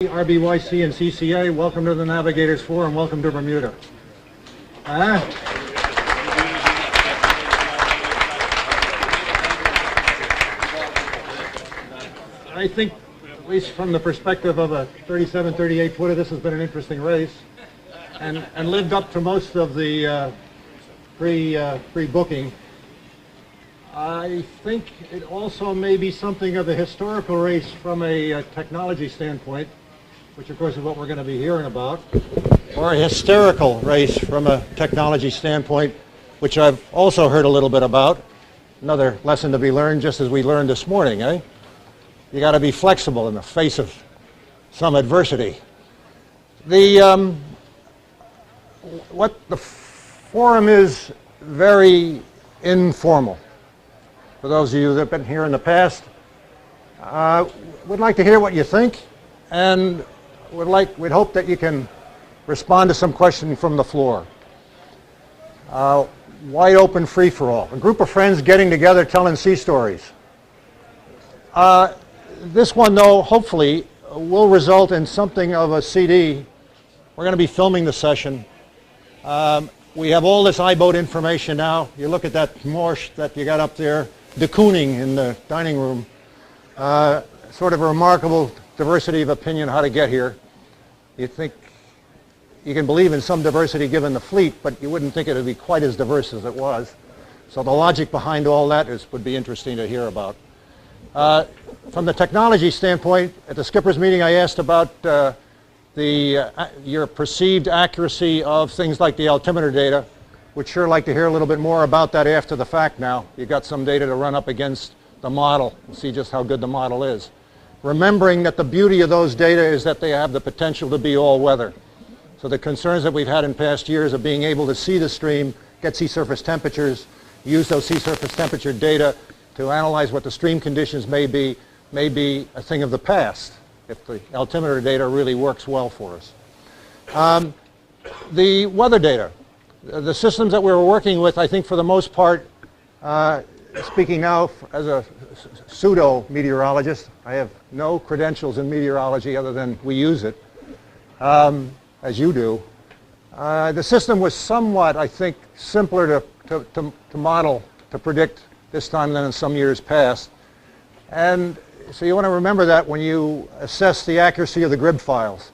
RBYC and CCA, welcome to the Navigators Forum, welcome to Bermuda. I think, at least from the perspective of a 37, 38 footer, this has been an interesting race and lived up to most of the pre-booking. I think it also may be something of a historical race from a technology standpoint, which of course is what we're going to be hearing about, or a hysterical race from a technology standpoint, which I've also heard a little bit about. Another lesson to be learned, just as we learned this morning, eh? You got to be flexible in the face of some adversity. What the forum is very informal. For those of you that have been here in the past, we'd like to hear what you think, and we'd hope that you can respond to some questions from the floor. Wide open, free for all. A group of friends getting together, telling sea stories. This one, though, hopefully will result in something of a CD. We're going to be filming the session. We have all this iBoat information now. You look at that morsh that you got up there, de Kooning in the dining room. Sort of a remarkable diversity of opinion how to get here. You think you can believe in some diversity given the fleet, but you wouldn't think it would be quite as diverse as it was. So the logic behind all that would be interesting to hear about. From the technology standpoint, at the skipper's meeting I asked about your perceived accuracy of things like the altimeter data. Would sure like to hear a little bit more about that after the fact now. You've got some data to run up against the model and see just how good the model is. Remembering that the beauty of those data is that they have the potential to be all weather. So the concerns that we've had in past years of being able to see the stream, get sea surface temperatures, use those sea surface temperature data to analyze what the stream conditions may be a thing of the past if the altimeter data really works well for us. The weather data. The systems that we were working with, I think for the most part, speaking now as a pseudo-meteorologist, I have no credentials in meteorology other than we use it, as you do. The system was somewhat, I think, simpler to model, to predict this time than in some years past. And so you want to remember that when you assess the accuracy of the grid files,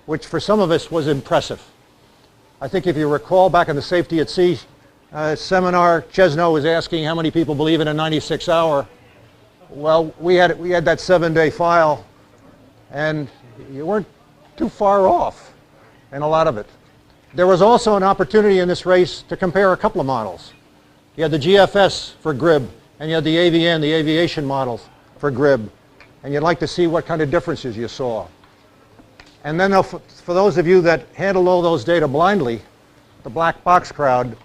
which for some of us was impressive. I think if you recall back in the Safety at Sea seminar, Chesno was asking how many people believe in a 96-hour. Well, we had that 7-day file, and you weren't too far off in a lot of it. There was also an opportunity in this race to compare a couple of models. You had the GFS for GRIB, and you had the AVN, the aviation models for GRIB, and you'd like to see what kind of differences you saw. And then for those of you that handle all those data blindly, the black box crowd,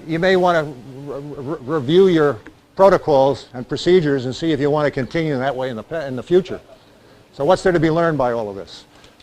you may want to review your protocols and procedures and see if you want to continue that way in the future. So what's there to be learned by all of this?